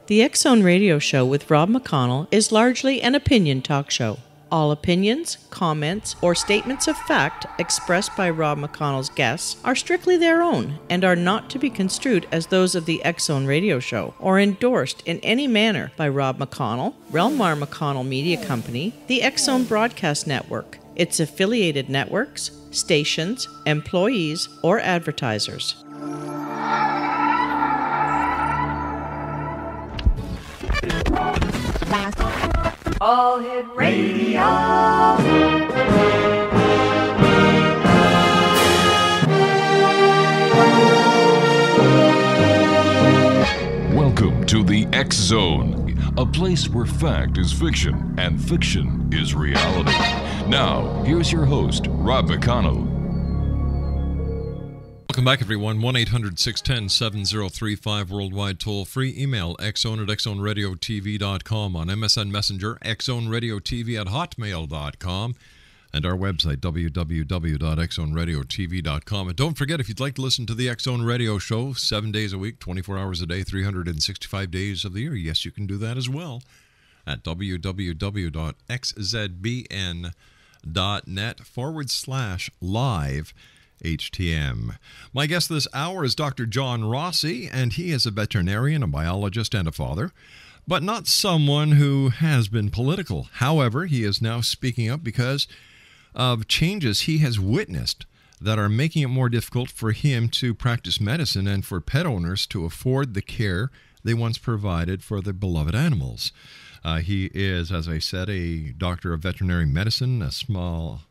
The X Zone Radio Show with Rob McConnell is largely an opinion talk show. All opinions, comments, or statements of fact expressed by Rob McConnell's guests are strictly their own and are not to be construed as those of the X Zone Radio Show or endorsed in any manner by Rob McConnell, Relmar McConnell Media Company, the X Zone Broadcast Network, its affiliated networks, stations, employees, or advertisers. All Hit Radio. Welcome to the X Zone, a place where fact is fiction and fiction is reality. Now, here's your host, Rob McConnell. Welcome back, everyone. 1-800-610-7035, worldwide toll-free. Email xzone at xzoneradiotv.com, on MSN Messenger, xzoneradiotv at hotmail.com, and our website, www.xzoneradiotv.com. And don't forget, if you'd like to listen to the X Zone Radio Show 7 days a week, 24 hours a day, 365 days of the year, yes, you can do that as well at www.xzbn.net/live HTM. My guest this hour is Dr. John Rossi, and he is a veterinarian, a biologist, and a father, but not someone who has been political. However, he is now speaking up because of changes he has witnessed that are making it more difficult for him to practice medicine and for pet owners to afford the care they once provided for their beloved animals. He is, as I said, a doctor of veterinary medicine, a small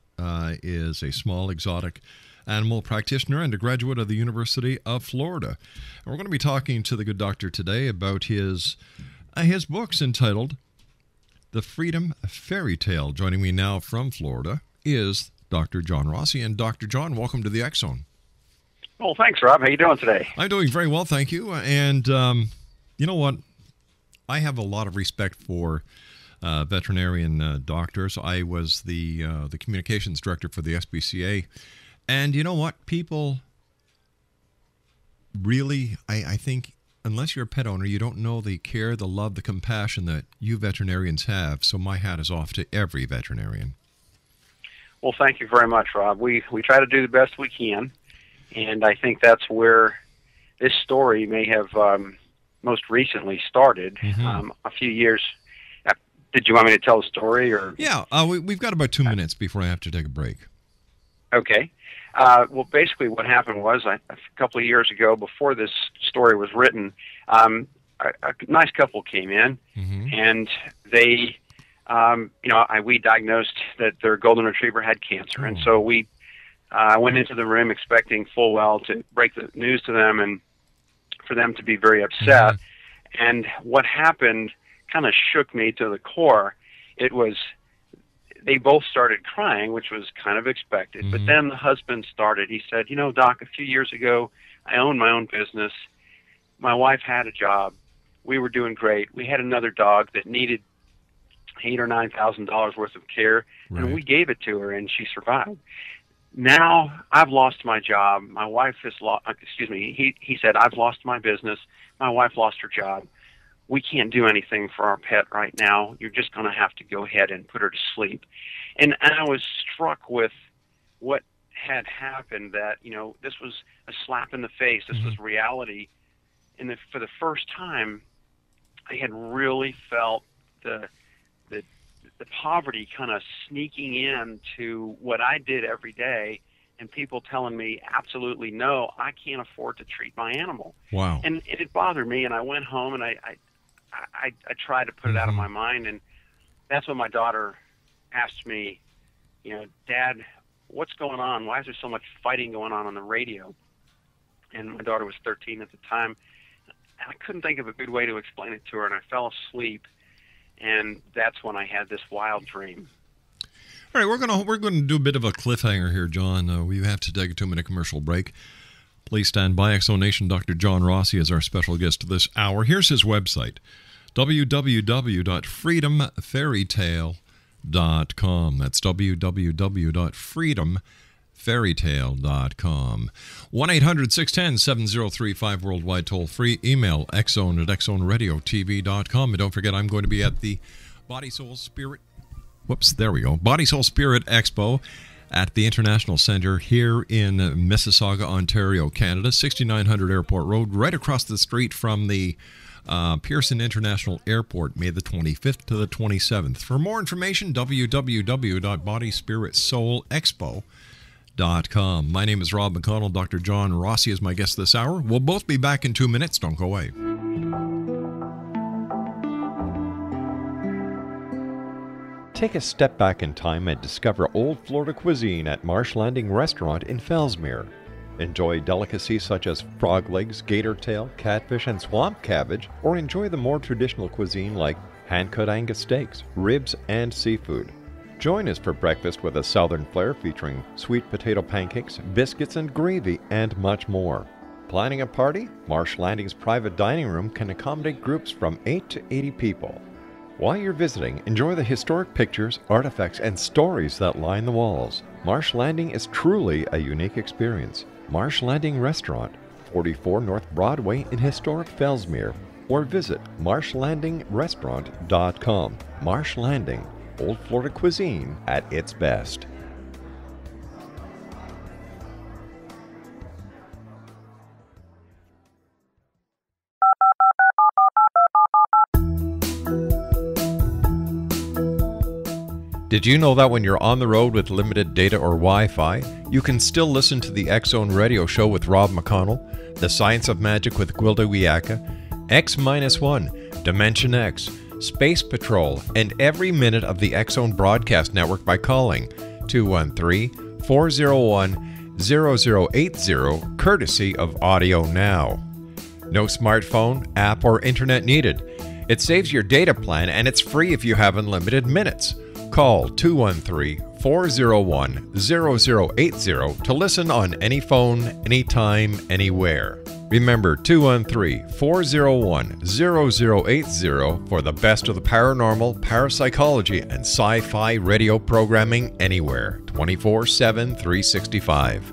exotic animal practitioner, and a graduate of the University of Florida. And we're going to be talking to the good doctor today about his books entitled The Freedom Fairy Tale. Joining me now from Florida is Dr. John Rossi. And Dr. John, welcome to the X Zone. Well, thanks, Rob. How you doing today? I'm doing very well, thank you. And you know what? I have a lot of respect for veterinarian doctors. I was the communications director for the SPCA. And you know what? People really, I think, unless you're a pet owner, you don't know the care, the love, the compassion that you veterinarians have. So my hat is off to every veterinarian. Well, thank you very much, Rob. We try to do the best we can, and I think that's where this story may have most recently started. A few years. Did you want me to tell the story? Or yeah, we've got about 2 minutes before I have to take a break. Okay. Well, basically what happened was a couple of years ago, before this story was written, a nice couple came in, and they, we diagnosed that their golden retriever had cancer. And so we went into the room expecting full well to break the news to them and for them to be very upset. And what happened kind of shook me to the core. It was, they both started crying, which was kind of expected. But then the husband started. He said, Doc, a few years ago, I owned my own business. My wife had a job. We were doing great. We had another dog that needed $8,000 or $9,000 worth of care, and we gave it to her, and she survived. Now I've lost my job. My wife has lost, he said, I've lost my business. My wife lost her job. We can't do anything for our pet right now. You're just going to have to go ahead and put her to sleep. And I was struck with what had happened, that, this was a slap in the face. This was reality. And for the first time, I had really felt the poverty kind of sneaking into what I did every day, and people telling me, absolutely no, I can't afford to treat my animal. Wow. And it bothered me, and I went home, and I tried to put it out of my mind, and that's when my daughter asked me, Dad, what's going on? Why is there so much fighting going on the radio? And my daughter was 13 at the time, and I couldn't think of a good way to explain it to her, and I fell asleep, and that's when I had this wild dream. All right, we're going to do a bit of a cliffhanger here, John. We have to take a 2-minute commercial break. Please stand by. X Zone Nation, Dr. John Rossi is our special guest this hour. Here's his website, www.freedomfairytale.com. That's www.freedomfairytale.com. fairytale.com. 1-800-610-7035 worldwide toll free. Email xzone@xzoneradiotv.com. And don't forget, I'm going to be at the Body Soul Spirit Expo at the International Centre here in Mississauga, Ontario, Canada, 6900 Airport Road, right across the street from the Pearson International Airport, May the 25th to the 27th. For more information, www.bodyspiritsoulexpo.com. My name is Rob McConnell. Dr. John Rossi is my guest this hour. We'll both be back in 2 minutes. Don't go away. Take a step back in time and discover old Florida cuisine at Marsh Landing Restaurant in Fellsmere. Enjoy delicacies such as frog legs, gator tail, catfish, and swamp cabbage, or enjoy the more traditional cuisine like hand-cut Angus steaks, ribs, and seafood. Join us for breakfast with a southern flair featuring sweet potato pancakes, biscuits and gravy, and much more. Planning a party? Marsh Landing's private dining room can accommodate groups from 8 to 80 people. While you're visiting, enjoy the historic pictures, artifacts, and stories that line the walls. Marsh Landing is truly a unique experience. Marsh Landing Restaurant, 44 North Broadway in historic Fellsmere, or visit marshlandingrestaurant.com. Marsh Landing, Old Florida cuisine at its best. Did you know that when you're on the road with limited data or Wi-Fi, you can still listen to the X-Zone Radio Show with Rob McConnell, The Science of Magic with Gwilda Wiyaka, X-1, Dimension X, Space Patrol, and every minute of the X-Zone broadcast network by calling 213-401-0080, courtesy of Audio Now. No smartphone, app, or internet needed. It saves your data plan and it's free if you have unlimited minutes. Call 213-401-0080 to listen on any phone, anytime, anywhere. Remember 213-401-0080 for the best of the paranormal, parapsychology, and sci-fi radio programming anywhere, 24/7, 365.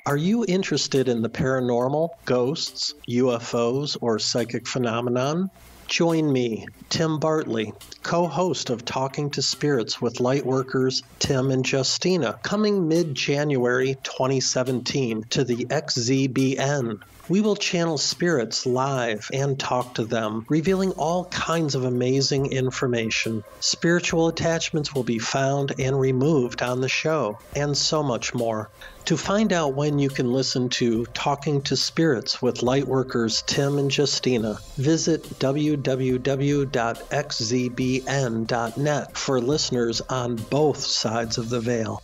Are you interested in the paranormal, ghosts, UFOs, or psychic phenomenon? Join me, Tim Bartley, co-host of Talking to Spirits with Lightworkers Tim and Justina, coming mid-January 2017 to the XZBN. We will channel spirits live and talk to them, revealing all kinds of amazing information. Spiritual attachments will be found and removed on the show, and so much more. To find out when you can listen to Talking to Spirits with Lightworkers Tim and Justina, visit www.xzbn.net for listeners on both sides of the veil.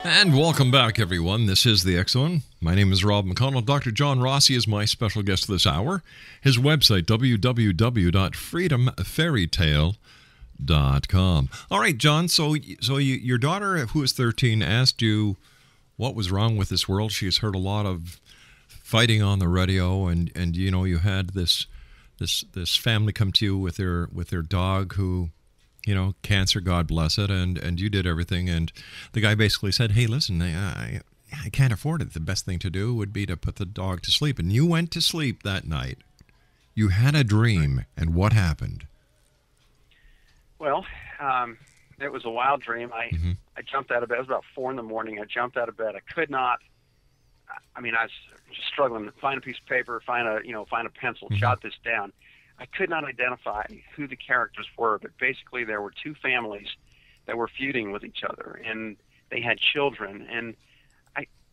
And welcome back, everyone. This is the X-Zone. My name is Rob McConnell. Dr. John Rossi is my special guest this hour. His website, www.freedomfairytale.com. All right, John, so your daughter, who is 13, asked you what was wrong with this world. She's heard a lot of fighting on the radio, and you know, you had this family come to you with their dog who, you know, cancer, God bless it, and you did everything, and the guy basically said, hey, listen, I can't afford it. The best thing to do would be to put the dog to sleep. And you went to sleep that night. You had a dream, and what happened? Well, it was a wild dream. I jumped out of bed. It was about 4 in the morning. I jumped out of bed. I could not. I mean, I was just struggling to find a piece of paper, find a pencil, jot this down. I could not identify who the characters were, but basically there were two families that were feuding with each other, and they had children, and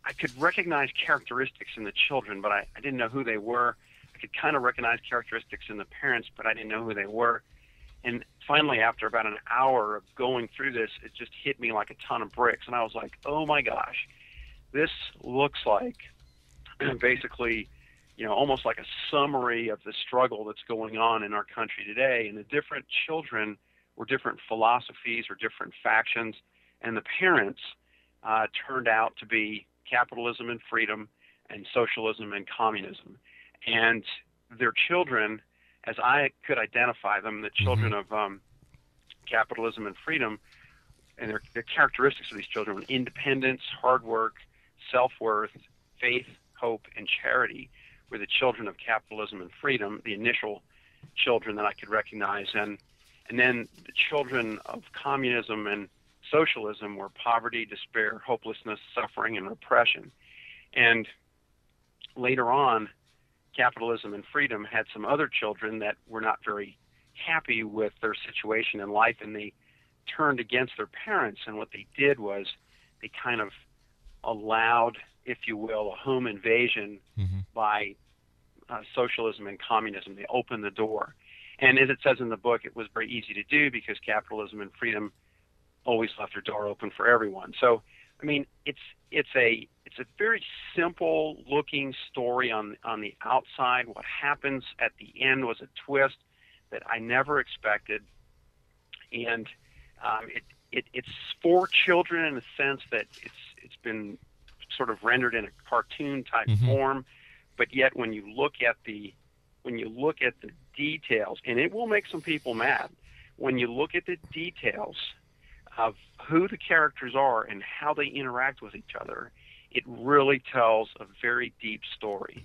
I could recognize characteristics in the children, but I didn't know who they were. I could kind of recognize characteristics in the parents, but I didn't know who they were. And finally, after about an hour of going through this, it just hit me like a ton of bricks, and I was like, oh my gosh, this looks like basically, you know, almost like a summary of the struggle that's going on in our country today. And the different children were different philosophies or different factions, and the parents turned out to be capitalism and freedom and socialism and communism. And their children, as I could identify them, the children of capitalism and freedom, and their characteristics of these children were independence, hard work, self-worth, faith, hope, and charity were the children of capitalism and freedom, the initial children that I could recognize. And then the children of communism and socialism were poverty, despair, hopelessness, suffering, and repression. And later on, capitalism and freedom had some other children that were not very happy with their situation in life, and they turned against their parents. And what they did was they kind of allowed, if you will, a home invasion by socialism and communism. They opened the door. And as it says in the book, it was very easy to do because capitalism and freedom always left their door open for everyone. So, I mean, it's a very simple looking story on the outside. What happens at the end was a twist that I never expected, and it's for children in the sense that it's been sort of rendered in a cartoon type form, but yet when you look at the details, and it will make some people mad, when you look at the details of who the characters are and how they interact with each other, it really tells a very deep story.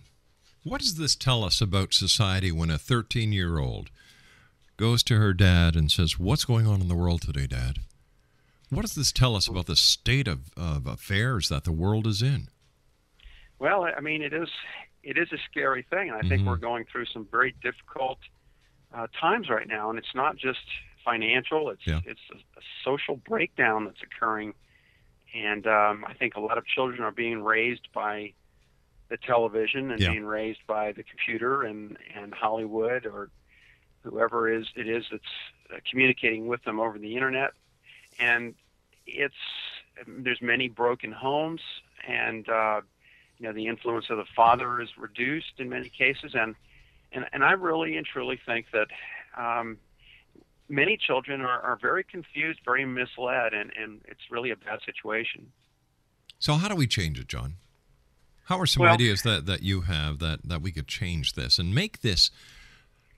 What does this tell us about society when a 13-year-old goes to her dad and says, "What's going on in the world today, Dad?" What does this tell us about the state of affairs that the world is in? Well, I mean, it is a scary thing, and I think we're going through some very difficult times right now, and it's not just financial, it's a social breakdown that's occurring, and I think a lot of children are being raised by the television and being raised by the computer and Hollywood or whoever it is that's communicating with them over the internet, and there's many broken homes, and the influence of the father is reduced in many cases, and I really and truly think that many children are very confused, very misled, and it's really a bad situation. So how do we change it, John? How are some ideas that you have that we could change this and make this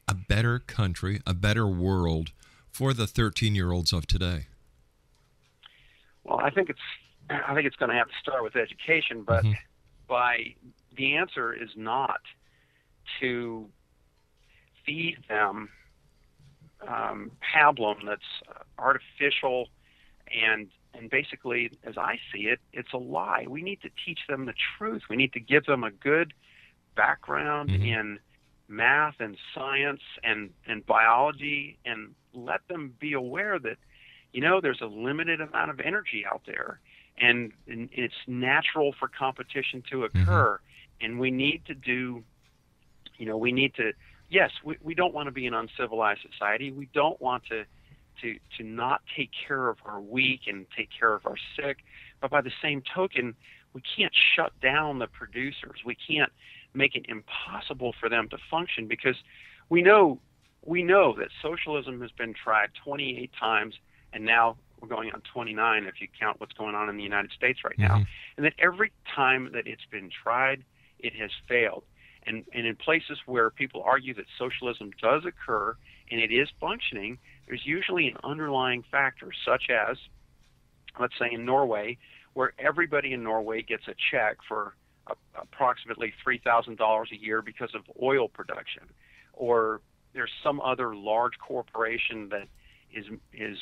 a better country, a better world for the 13-year-olds of today? Well, I think it's going to have to start with education, but the answer is not to feed them pablum that's artificial and basically, as I see it, it's a lie. We need to teach them the truth. We need to give them a good background in math and science and biology, and let them be aware that, there's a limited amount of energy out there, and it's natural for competition to occur. And we need to do, yes, we don't want to be an uncivilized society. We don't want to not take care of our weak and take care of our sick. But by the same token, we can't shut down the producers. We can't make it impossible for them to function, because we know that socialism has been tried 28 times, and now we're going on 29 if you count what's going on in the United States right now. And that every time that it's been tried, it has failed. And in places where people argue that socialism does occur and it is functioning, there's usually an underlying factor, such as, let's say in Norway, where everybody in Norway gets a check for approximately $3,000 a year because of oil production, or there's some other large corporation that is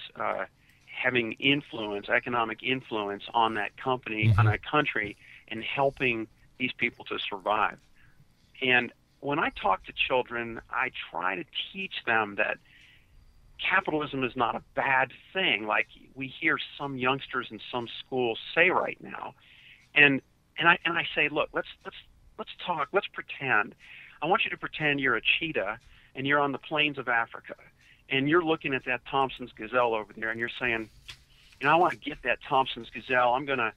having influence, economic influence on that company, on that country, and helping these people to survive. And when I talk to children, I try to teach them that capitalism is not a bad thing, like we hear some youngsters in some schools say right now. And I say, look, let's talk, let's pretend. I want you to pretend you're a cheetah and you're on the plains of Africa, and you're looking at that Thompson's gazelle over there, and you're saying, I want to get that Thompson's gazelle. I'm gonna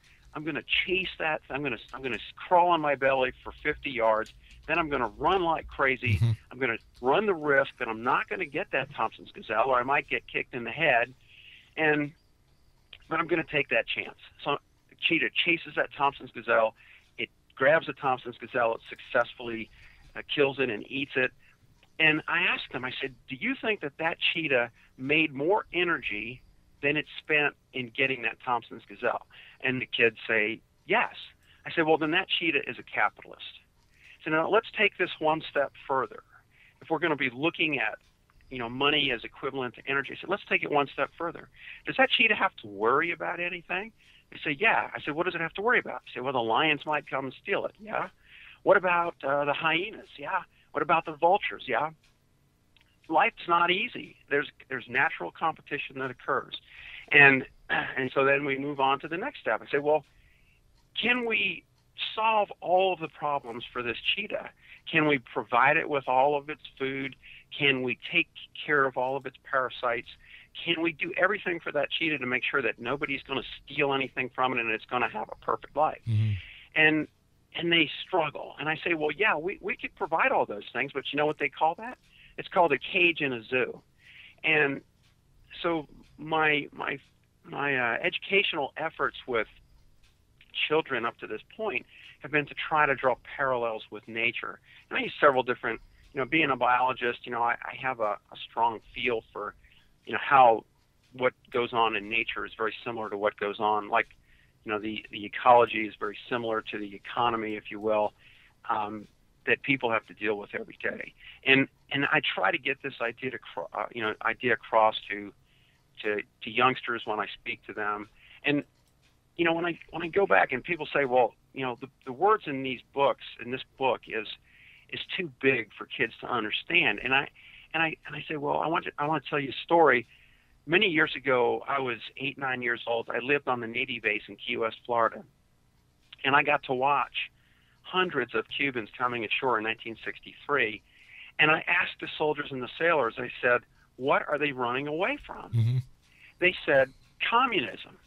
chase that. I'm gonna crawl on my belly for 50 yards. Then I'm going to run like crazy. I'm going to run the risk that I'm not going to get that Thompson's gazelle, or I might get kicked in the head. but I'm going to take that chance. So the cheetah chases that Thompson's gazelle. It grabs the Thompson's gazelle. It successfully kills it and eats it. And I asked him, I said, do you think that that cheetah made more energy than it spent in getting that Thompson's gazelle? And the kids say, yes. I said, well, then that cheetah is a capitalist. So now let's take this one step further. If we're going to be looking at, money as equivalent to energy, I said, let's take it one step further. Does that cheetah have to worry about anything? They say, yeah. I said, what does it have to worry about? They say, well, the lions might come and steal it. Yeah. What about the hyenas? Yeah. What about the vultures? Yeah. Life's not easy. There's natural competition that occurs. And so then we move on to the next step. I say, well, can we solve all of the problems for this cheetah? Can we provide it with all of its food? Can we take care of all of its parasites? Can we do everything for that cheetah to make sure that nobody's going to steal anything from it and it's going to have a perfect life? Mm-hmm. And they struggle. And I say, well, yeah, we could provide all those things, but you know what they call that? It's called a cage in a zoo. And so my educational efforts with children up to this point have been to try to draw parallels with nature. And I use several different, being a biologist, I have a strong feel for, how what goes on in nature is very similar to what goes on, like, the ecology is very similar to the economy, if you will, that people have to deal with every day. And I try to get this idea across to youngsters when I speak to them. And when I go back and people say, well, the words in this book is too big for kids to understand. And I say, well, I want to tell you a story. Many years ago, I was 8, 9 years old. I lived on the Navy base in Key West, Florida. And I got to watch hundreds of Cubans coming ashore in 1963. And I asked the soldiers and the sailors, I said, what are they running away from? Mm-hmm. They said, communism.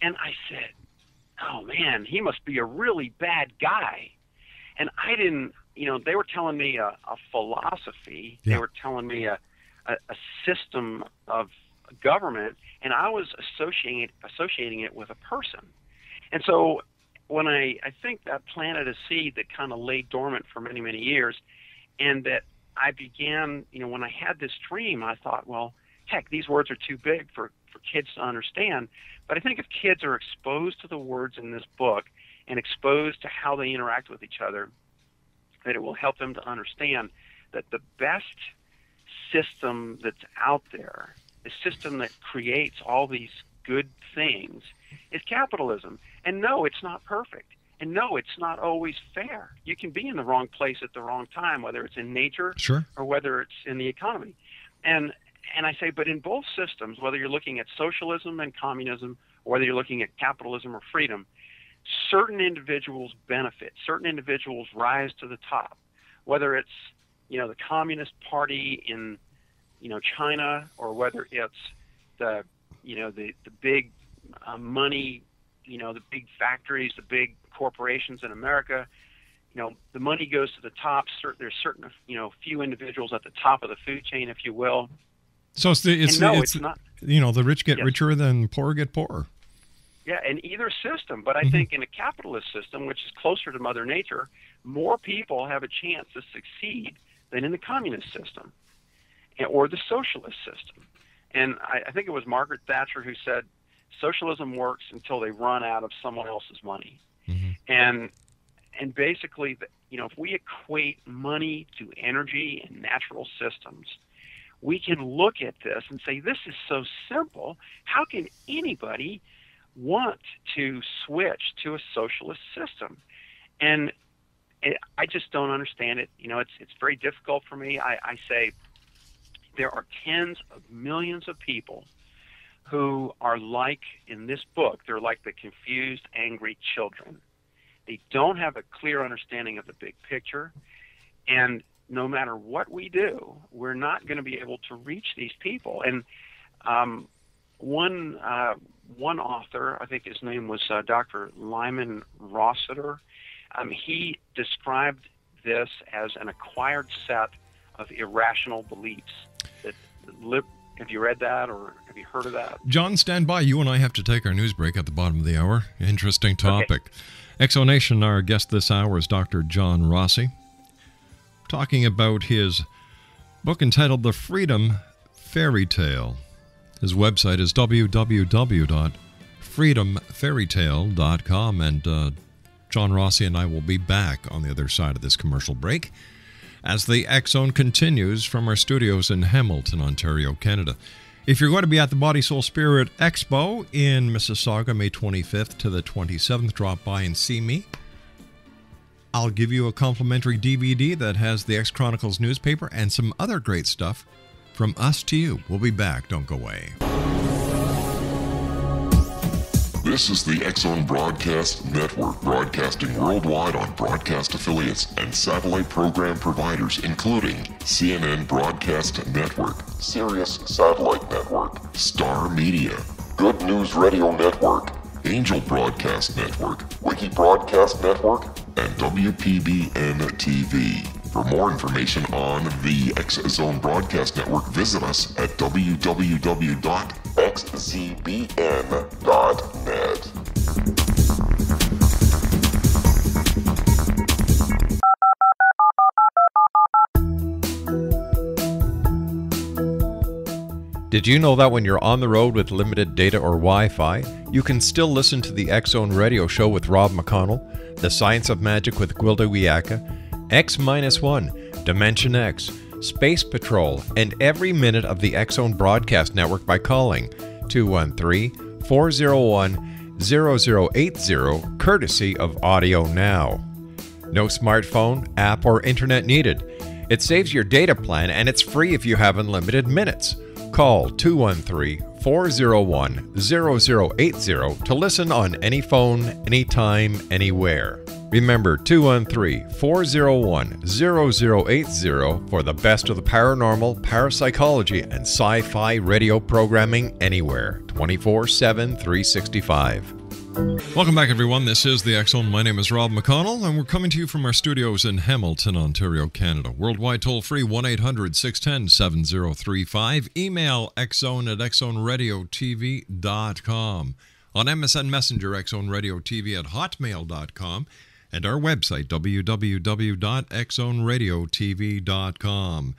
And I said, oh, man, he must be a really bad guy. And I didn't, they were telling me a philosophy. Yeah. They were telling me a system of government, and I was associating it with a person. And so when I think that planted a seed that kind of lay dormant for many, many years, and that I began, when I had this dream, I thought, well, heck, these words are too big for kids to understand. But I think if kids are exposed to the words in this book and exposed to how they interact with each other, that it will help them to understand that the best system that's out there, the system that creates all these good things, is capitalism. And no, it's not perfect. And no, it's not always fair. You can be in the wrong place at the wrong time, whether it's in nature sure. or whether it's in the economy. And I say, but in both systems, whether you're looking at socialism and communism, or whether you're looking at capitalism or freedom, certain individuals benefit, certain individuals rise to the top, whether it's, the Communist Party in, China, or whether it's the big money, the big factories, the big corporations in America. The money goes to the top. There's certain, few individuals at the top of the food chain, if you will. So it's not. The rich get richer, than poor get poorer. Yeah, in either system. But I think in a capitalist system, which is closer to Mother Nature, more people have a chance to succeed than in the communist system or the socialist system. And I think it was Margaret Thatcher who said, socialism works until they run out of someone else's money. Mm-hmm. And basically, if we equate money to energy and natural systems, we can look at this and say, this is so simple. How can anybody want to switch to a socialist system? And I just don't understand it. It's very difficult for me. I say there are tens of millions of people who are like, in this book, they're like the confused, angry children. They don't have a clear understanding of the big picture. And no matter what we do, we're not going to be able to reach these people. And one author, I think his name was Dr. Lyman Rossiter, he described this as an acquired set of irrational beliefs that Have you read that, or have you heard of that? John, stand by. You and I have to take our news break at the bottom of the hour. Interesting topic. Okay. Exonation, our guest this hour is Dr. John Rossi, talking about his book entitled The Freedom Fairy Tale. His website is www.freedomfairytale.com, and John Rossi and I will be back on the other side of this commercial break as the X Zone continues from our studios in Hamilton, Ontario, Canada. If you're going to be at the Body, Soul, Spirit Expo in Mississauga, May 25th to the 27th, drop by and see me. I'll give you a complimentary DVD that has the X Chronicles newspaper and some other great stuff from us to you. We'll be back. Don't go away. This is the X Zone Broadcast Network, broadcasting worldwide on broadcast affiliates and satellite program providers, including CNN Broadcast Network, Sirius Satellite Network, Star Media, Good News Radio Network, Angel Broadcast Network, Wiki Broadcast Network, and WPBN TV. For more information on the X Zone Broadcast Network, visit us at www.xzbn.net. Did you know that when you're on the road with limited data or Wi-Fi, you can still listen to the X Zone Radio Show with Rob McConnell, The Science of Magic with Gwilda Wiyaka, X-1, Dimension X, Space Patrol, and every minute of the X Zone Broadcast Network by calling 213-401-0080, courtesy of Audio Now. No smartphone, app, or internet needed. It saves your data plan, and it's free if you have unlimited minutes. Call 213-401-0080 to listen on any phone, anytime, anywhere. Remember, 213-401-0080 for the best of the paranormal, parapsychology, and sci-fi radio programming anywhere, 24/7, 365. Welcome back, everyone. This is the X Zone. My name is Rob McConnell, and we're coming to you from our studios in Hamilton, Ontario, Canada. Worldwide toll-free, 1-800-610-7035. Email xzone@xzoneradiotv.com. On MSN Messenger, xzoneradiotv@hotmail.com. And our website, www.xzoneradiotv.com.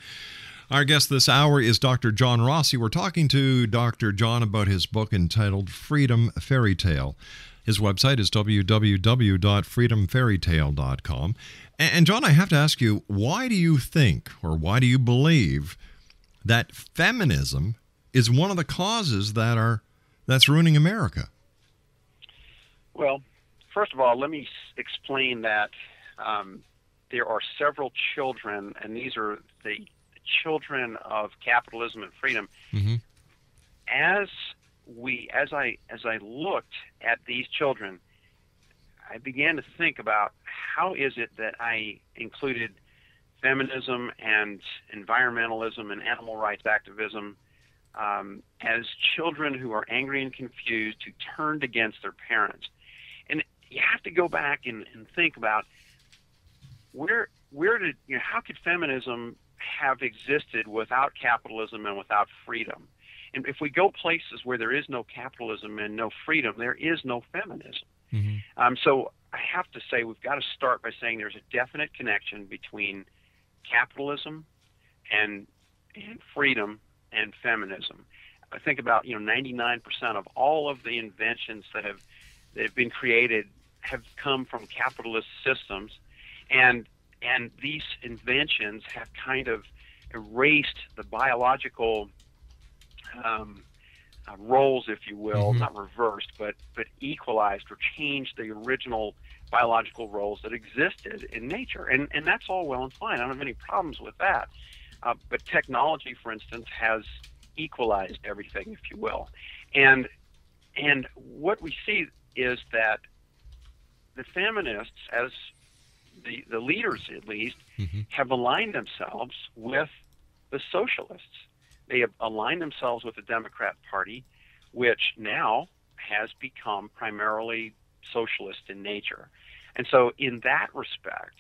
Our guest this hour is Dr. John Rossi. We're talking to Dr. John about his book entitled Freedom Fairy Tale. His website is www.freedomfairytale.com. And John, I have to ask you, why do you think, or why do you believe, that feminism is one of the causes that's ruining America? Well, first of all, let me explain that there are several children, and these are the children of capitalism and freedom. Mm-hmm. As I looked at these children, I began to think about how is it that I included feminism and environmentalism and animal rights activism as children who are angry and confused, who turned against their parents. And you have to go back and think about how could feminism have existed without capitalism and without freedom? And if we go places where there is no capitalism and no freedom, there is no feminism. Mm-hmm. So I have to say we've got to start by saying there's a definite connection between capitalism and freedom and feminism. I think about 99% of all of the inventions that have been created have come from capitalist systems, and these inventions have kind of erased the biological roles, if you will, Mm-hmm. not reversed, but equalized or changed the original biological roles that existed in nature. And that's all well and fine. I don't have any problems with that. But technology, for instance, has equalized everything, if you will. And what we see is that the feminists, as the leaders at least, Mm-hmm. have aligned themselves with the socialists. They have aligned themselves with the Democrat Party, which now has become primarily socialist in nature. And so in that respect,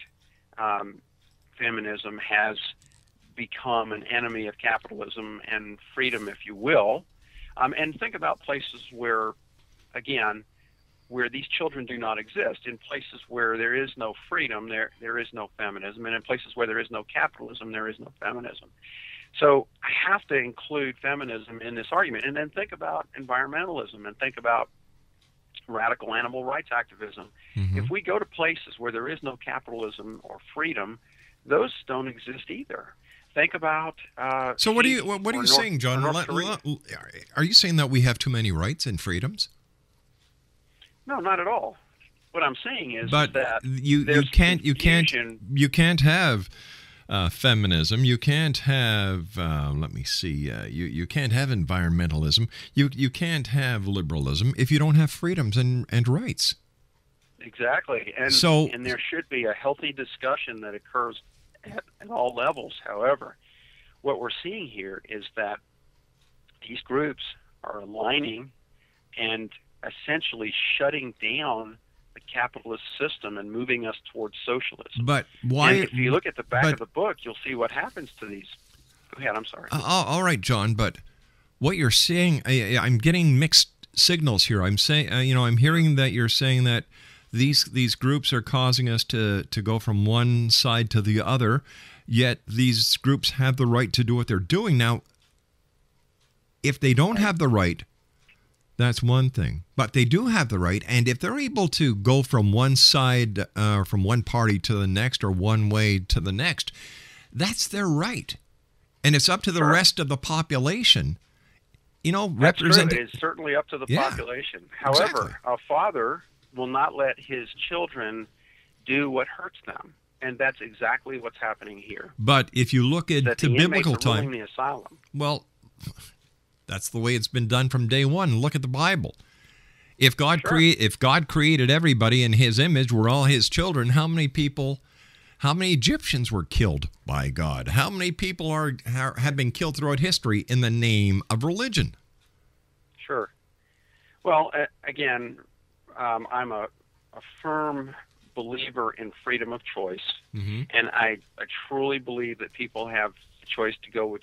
feminism has become an enemy of capitalism and freedom, if you will. And think about places where, again, where these children do not exist. In places where there is no freedom, there is no feminism. And in places where there is no capitalism, there is no feminism. So I have to include feminism in this argument. And then think about environmentalism and think about radical animal rights activism. If we go to places where there is no capitalism or freedom, those don't exist either. Think about. So what are you saying, John? Are you saying that we have too many rights and freedoms? No, not at all. What I'm saying is that you can't have feminism. You can't have you can't have environmentalism. You can't have liberalism if you don't have freedoms and rights. Exactly, and there should be a healthy discussion that occurs at all levels. However, what we're seeing here is that these groups are aligning and essentially shutting down the capitalist system and moving us towards socialism. But why? And if you look at the back of the book, you'll see what happens to these. Go ahead. I'm sorry. All right, John. But what you're saying, I'm getting mixed signals here. I'm saying, I'm hearing that you're saying that these groups are causing us to go from one side to the other, yet these groups have the right to do what they're doing. Now, if they don't have the right, that's one thing. But they do have the right, and if they're able to go from one side, from one party to the next, or one way to the next, that's their right. And it's up to the rest of the population, represent. It is certainly up to the population. However, exactly. A father will not let his children do what hurts them, and that's exactly what's happening here. But if you look at the biblical time, the asylum. Well, that's the way it's been done from day one. Look at the Bible. If God created everybody in His image, we're all His children. How many Egyptians were killed by God? How many people have been killed throughout history in the name of religion? Sure. Well, again, I'm a firm believer in freedom of choice, and I truly believe that people have the choice to go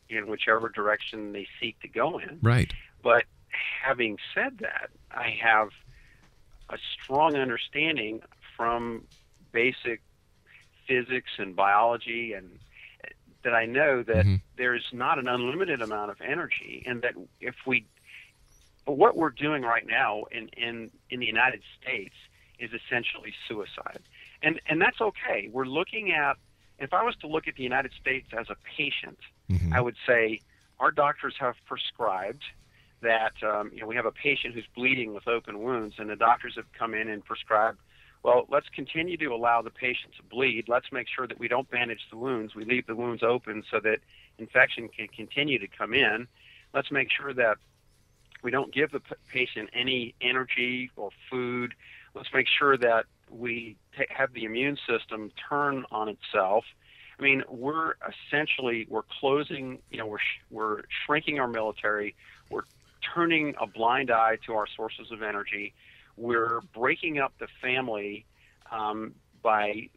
in whichever direction they seek to go in. Right. But having said that, I have a strong understanding from basic physics and biology, and that I know that there's not an unlimited amount of energy, and that what we're doing right now in the United States is essentially suicide. And that's okay. We're looking at, if I was to look at the United States as a patient, I would say our doctors have prescribed that, we have a patient who's bleeding with open wounds, and the doctors have come in and prescribed, well, let's continue to allow the patient to bleed. Let's make sure that we don't bandage the wounds. We leave the wounds open so that infection can continue to come in. Let's make sure that we don't give the patient any energy or food. Let's make sure that we have the immune system turn on itself. I mean, we're closing, we're shrinking our military. We're turning a blind eye to our sources of energy. We're breaking up the family by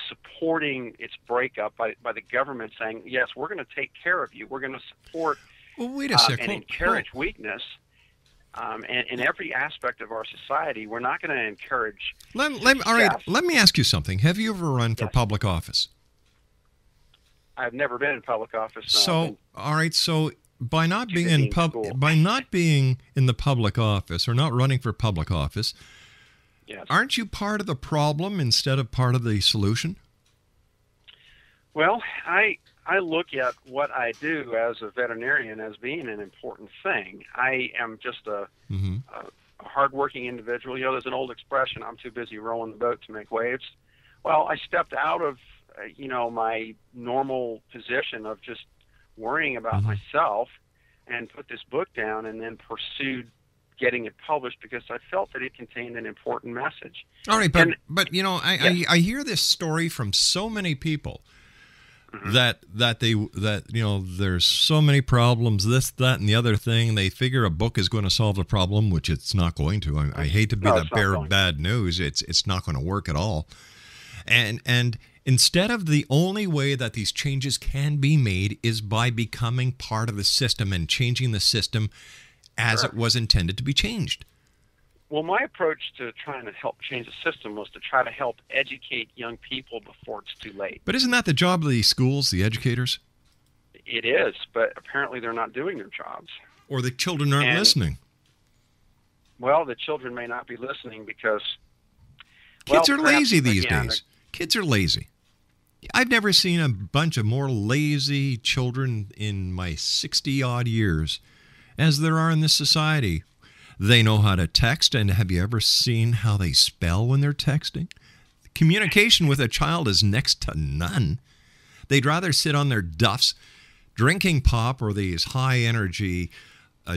supporting its breakup by the government saying, yes, we're going to take care of you. We're going to support and encourage weakness. In every aspect of our society, we're not going to encourage. All right, let me ask you something. Have you ever run for public office? I've never been in public office. So, all right, so by not being in the public office or not running for public office, aren't you part of the problem instead of part of the solution? Well, I look at what I do as a veterinarian as being an important thing. I am just a hardworking individual. There's an old expression, I'm too busy rowing the boat to make waves. Well, I stepped out of, my normal position of just worrying about myself and put this book down and then pursued getting it published because I felt that it contained an important message. All right, but I hear this story from so many people that there's so many problems, this, that, and the other thing. They figure a book is going to solve the problem, which it's not going to. I hate to be the bearer of bad news. It's not going to work at all. And Instead of the only way that these changes can be made is by becoming part of the system and changing the system as Sure. it was intended to be changed. Well, my approach to trying to help change the system was to try to help educate young people before it's too late. But isn't that the job of the schools, the educators? It is, but apparently they're not doing their jobs. Or the children aren't listening? Well, the children may not be listening because Kids are perhaps, lazy these again, days. Kids are lazy. I've never seen a bunch of more lazy children in my 60-odd years as there are in this society. They know how to text, and have you ever seen how they spell when they're texting? Communication with a child is next to none. They'd rather sit on their duffs drinking pop or these high-energy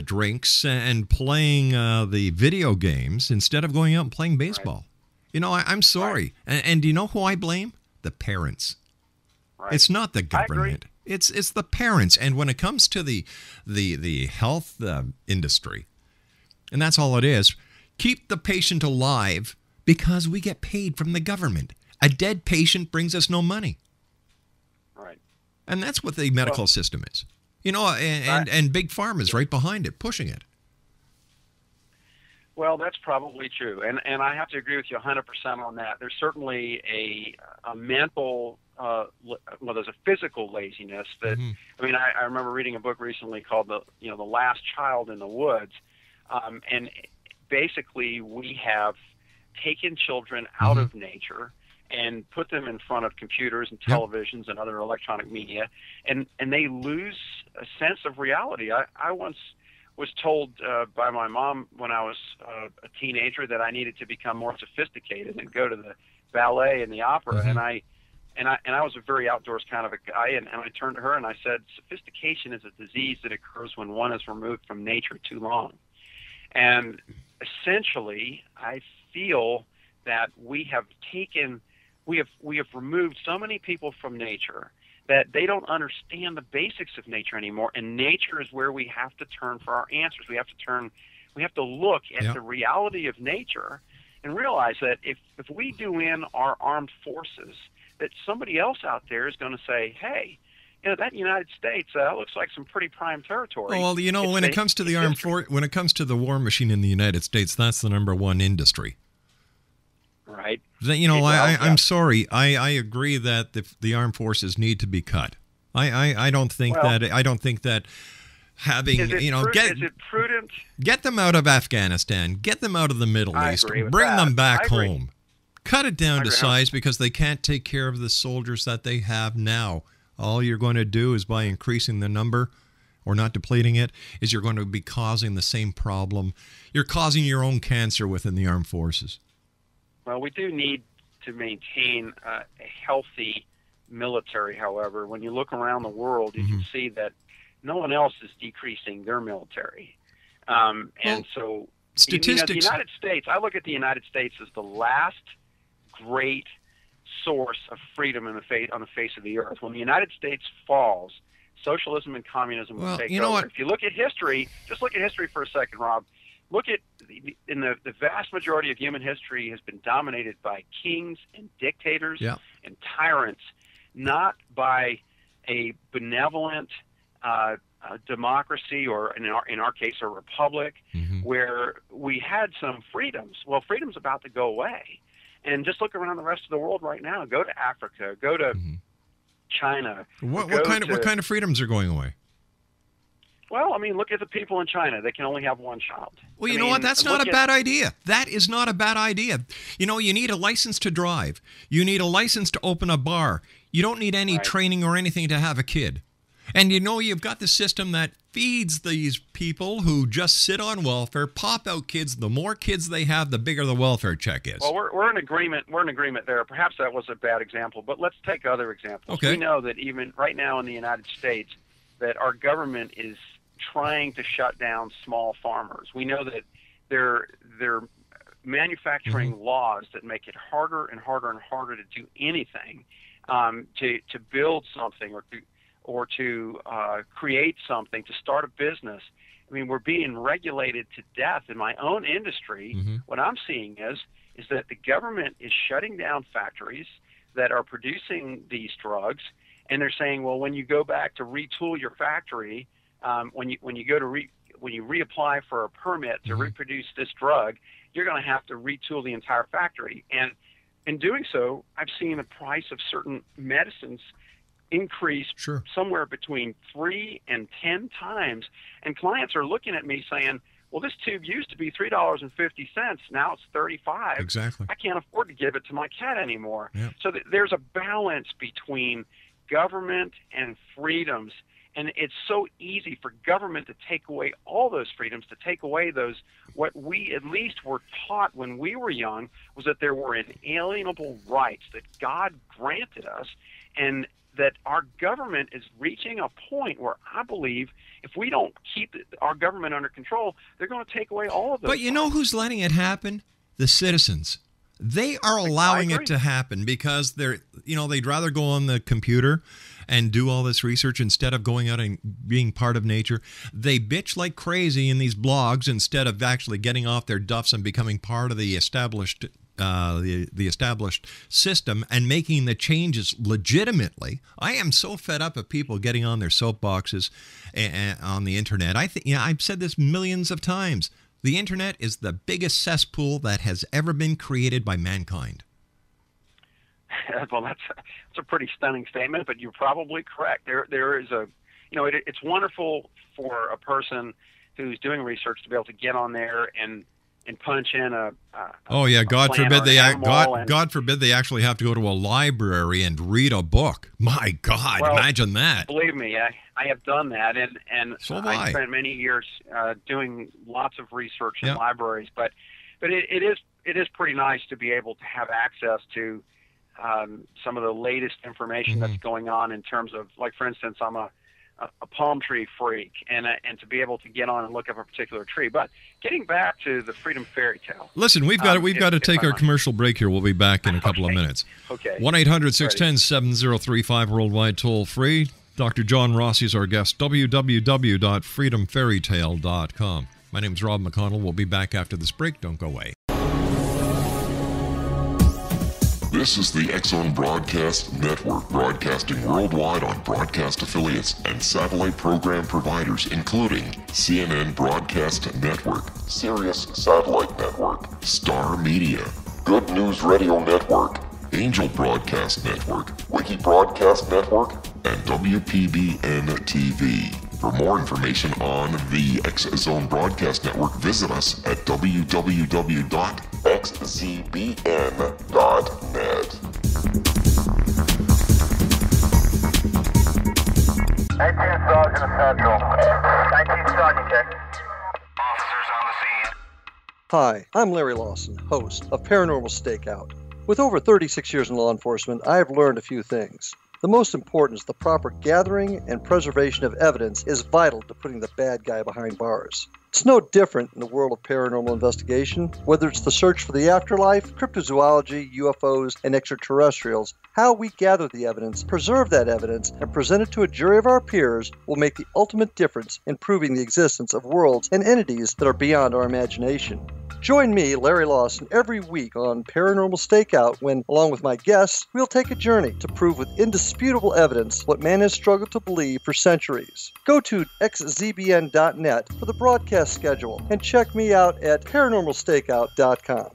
drinks and playing the video games instead of going out and playing baseball. Right. You know, I'm sorry. Right. And do you know who I blame? The parents. Right. It's not the government. It's the parents. And when it comes to the health industry, and that's all it is, keep the patient alive because we get paid from the government. A dead patient brings us no money. Right. And that's what the medical system is. You know, and Big Pharma is right behind it, pushing it. Well, that's probably true. And I have to agree with you 100% on that. There's certainly a mental, there's a physical laziness that, I mean, I remember reading a book recently called The Last Child in the Woods. And basically we have taken children out of nature and put them in front of computers and televisions and other electronic media, and they lose a sense of reality. I once was told by my mom when I was a teenager that I needed to become more sophisticated and go to the ballet and the opera, and I was a very outdoors kind of a guy, and I turned to her and I said, sophistication is a disease that occurs when one is removed from nature too long. And essentially, I feel that we have removed so many people from nature that they don't understand the basics of nature anymore. And nature is where we have to turn for our answers. We have to look at the reality of nature and realize that if we do in our armed forces, that somebody else out there is going to say, hey, you know, that United States looks like some pretty prime territory. Well, you know, when it comes to the armed force, when it comes to the war machine in the United States, that's the number one industry. Right. You know, I'm sorry. I agree that the armed forces need to be cut. I don't think that having is it prudent? Get them out of Afghanistan. Get them out of the Middle East. Bring them back home. Cut it down to size because they can't take care of the soldiers that they have now. All you're going to do is by increasing the number or not depleting it is you're going to be causing the same problem. You're causing your own cancer within the armed forces. Well, we do need to maintain a healthy military, however. When you look around the world, you can see that no one else is decreasing their military. So statistics. The United States, I look at the United States as the last great source of freedom on the face of the earth. When the United States falls, socialism and communism will take over. What? If you look at history, just look at history for a second, Rob. Look at the vast majority of human history has been dominated by kings and dictators and tyrants, not by a benevolent democracy or, in our case, a republic where we had some freedoms. Well, freedom's about to go away. And just look around the rest of the world right now. Go to Africa. Go to China. What kind of freedoms are going away? Well, I mean, look at the people in China. They can only have one child. Well, you know what? That's not a bad idea. That is not a bad idea. You know, you need a license to drive. You need a license to open a bar. You don't need any training or anything to have a kid. And you know, you've got the system that feeds these people who just sit on welfare, pop out kids. The more kids they have, the bigger the welfare check is. Well, we're in agreement. We're in agreement there. Perhaps that was a bad example, but let's take other examples. Okay. We know that even right now in the United States, that our government is trying to shut down small farmers. We know that they're manufacturing laws that make it harder and harder and harder to do anything, to build something or to create something, to start a business. I mean, we're being regulated to death. In my own industry, what I'm seeing is that the government is shutting down factories. that are producing these drugs, and they're saying, well, when you go back to retool your factory, when you reapply for a permit to reproduce this drug, you're going to have to retool the entire factory. And in doing so, I've seen the price of certain medicines increase somewhere between 3 and 10 times. And clients are looking at me saying, well, this tube used to be $3.50. Now it's $35. Exactly. I can't afford to give it to my cat anymore. Yep. So there's a balance between government and freedoms. And it's so easy for government to take away all those freedoms, to take away those, what we at least were taught when we were young was that there were inalienable rights that God granted us, and that our government is reaching a point where I believe if we don't keep our government under control, they're going to take away all of those. But you know who's letting it happen? The citizens. They are allowing it to happen because they'd rather go on the computer and do all this research instead of going out and being part of nature. They bitch like crazy in these blogs instead of actually getting off their duffs and becoming part of the established the established system and making the changes legitimately. I am so fed up of people getting on their soapboxes on the internet. I've said this millions of times. The internet is the biggest cesspool that has ever been created by mankind. Well, that's a pretty stunning statement, but you're probably correct. There is it's wonderful for a person who's doing research to be able to get on there and punch in God forbid they actually have to go to a library and read a book. My God, imagine that. Believe me, I have done that, and so I spent many years doing lots of research in libraries. But it is pretty nice to be able to have access to some of the latest information that's going on in terms of, like, for instance, I'm a palm tree freak, and to be able to get on and look up a particular tree. But getting back to the Freedom Fairy Tale. Listen, we've got to take our commercial break here. We'll be back in a couple of minutes. Okay. 1-800-610-7035 worldwide toll free. Dr. John Rossi is our guest. www.freedomfairytale.com. My name's Rob McConnell. We'll be back after this break. Don't go away. This is the X-Zone Broadcast Network, broadcasting worldwide on broadcast affiliates and satellite program providers, including CNN Broadcast Network, Sirius Satellite Network, Star Media, Good News Radio Network, Angel Broadcast Network, Wiki Broadcast Network, and WPBN TV. For more information on the X-Zone Broadcast Network, visit us at www.xzbn.net. 19th Sergeant Central. 19th Sergeant, check. Officers on the scene. Hi, I'm Larry Lawson, host of Paranormal Stakeout. With over 36 years in law enforcement, I have learned a few things. The most important is the proper gathering and preservation of evidence is vital to putting the bad guy behind bars. It's no different in the world of paranormal investigation. Whether it's the search for the afterlife, cryptozoology, UFOs, and extraterrestrials, how we gather the evidence, preserve that evidence, and present it to a jury of our peers will make the ultimate difference in proving the existence of worlds and entities that are beyond our imagination. Join me, Larry Lawson, every week on Paranormal Stakeout when, along with my guests, we'll take a journey to prove with indisputable evidence what man has struggled to believe for centuries. Go to xzbn.net for the broadcast schedule and check me out at paranormalstakeout.com.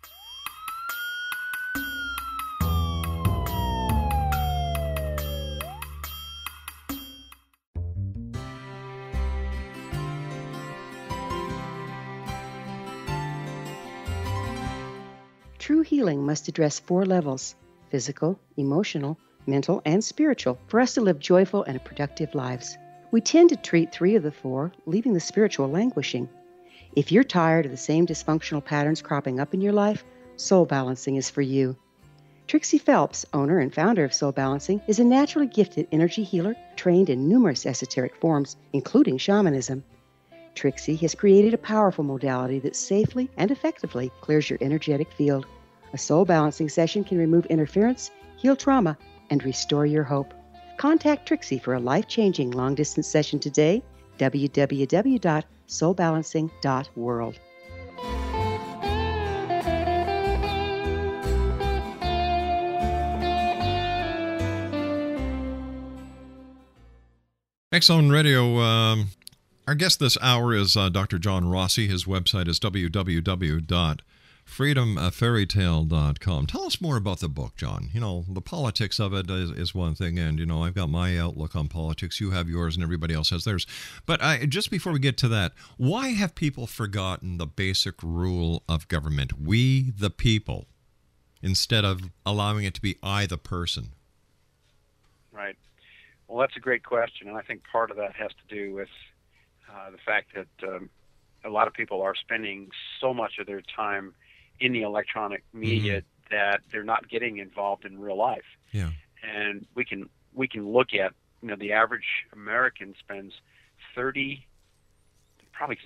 True healing must address 4 levels: physical, emotional, mental, and spiritual, for us to live joyful and productive lives. We tend to treat 3 of the 4, leaving the spiritual languishing. If you're tired of the same dysfunctional patterns cropping up in your life, Soul Balancing is for you. Trixie Phelps, owner and founder of Soul Balancing, is a naturally gifted energy healer trained in numerous esoteric forms, including shamanism. Trixie has created a powerful modality that safely and effectively clears your energetic field. A soul balancing session can remove interference, heal trauma, and restore your hope. Contact Trixie for a life-changing long-distance session today. www.soulbalancing.world. X-Zone Radio, our guest this hour is Dr. John Rossi. His website is www.freedomfairytale.com. Tell us more about the book, John. You know, the politics of it is one thing, and, you know, I've got my outlook on politics. You have yours, and everybody else has theirs. But just before we get to that, why have people forgotten the basic rule of government? We, the people, instead of allowing it to be I, the person. Right. Well, that's a great question, and I think part of that has to do with the fact that a lot of people are spending so much of their time in the electronic media that they're not getting involved in real life. Yeah. And we can look at, you know, the average American spends probably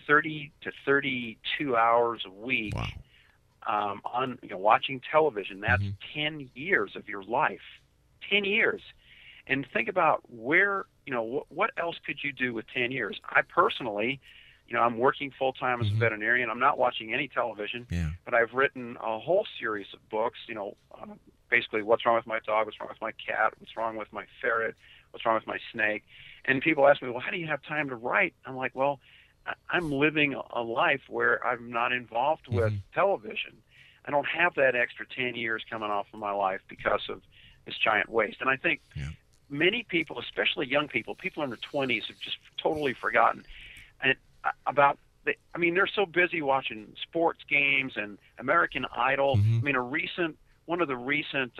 30 to 32 hours a week on, you know, watching television. That's 10 years of your life. 10 years. And think about where, you know, what else could you do with 10 years? I personally, you know, I'm working full-time as a veterinarian. I'm not watching any television, but I've written a whole series of books, you know, basically what's wrong with my dog, what's wrong with my cat, what's wrong with my ferret, what's wrong with my snake. And people ask me, well, how do you have time to write? I'm like, well, I'm living a life where I'm not involved with television. I don't have that extra 10 years coming off of my life because of this giant waste. And I think many people, especially young people, people in their 20s, have just totally forgotten about I mean, they're so busy watching sports games and American Idol. I mean, one of the recent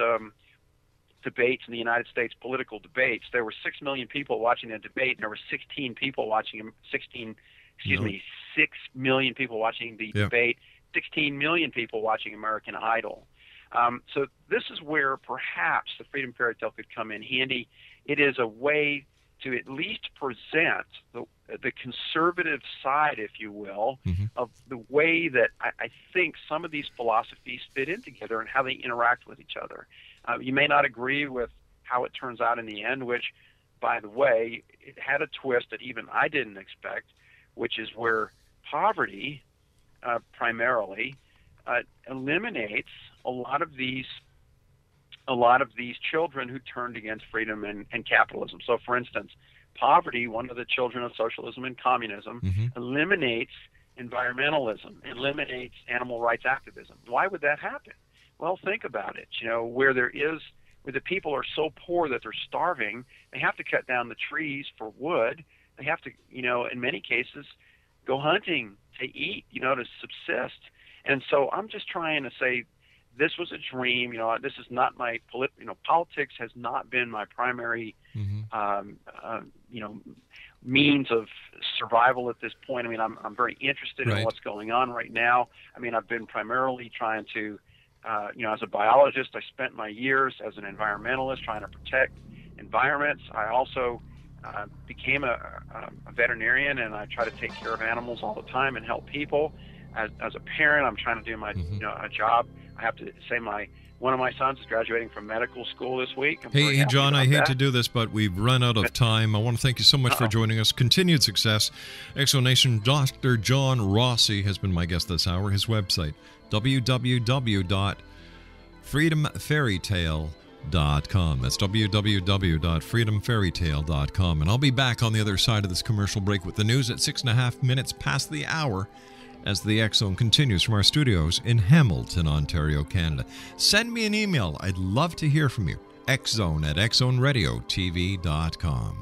debates in the United States, political debates, there were 6 million people watching the debate, and there were 6 million people watching the debate, 16 million people watching American Idol. So this is where perhaps the Freedom Fairy Tale could come in handy. It is a way to at least present the conservative side, if you will, of the way that I think some of these philosophies fit in together and how they interact with each other. You may not agree with how it turns out in the end, which, by the way, it had a twist that even I didn't expect, which is where poverty primarily eliminates a lot of these children who turned against freedom and capitalism. So, for instance, poverty, one of the children of socialism and communism, eliminates environmentalism, eliminates animal rights activism. Why would that happen? Well, think about it. You know, where the people are so poor that they're starving, they have to cut down the trees for wood. They have to, you know, in many cases, go hunting to eat, you know, to subsist. And so I'm just trying to say, this was a dream. You know, this is not my politics has not been my primary, means of survival at this point. I mean, I'm very interested in what's going on right now. I mean, I've been primarily trying to, as a biologist, I spent my years as an environmentalist trying to protect environments. I also became a veterinarian, and I try to take care of animals all the time and help people. As a parent, I'm trying to do my a job. I have to say one of my sons is graduating from medical school this week. Hey, John, I hate to do this, but we've run out of time. I want to thank you so much for joining us. Continued success. Exonation, Dr. John Rossi has been my guest this hour. His website, www.freedomfairytale.com. That's www.freedomfairytale.com. And I'll be back on the other side of this commercial break with the news at 6.5 minutes past the hour, as the X-Zone continues from our studios in Hamilton, Ontario, Canada. Send me an email. I'd love to hear from you. X-Zone at xzoneradiotv.com.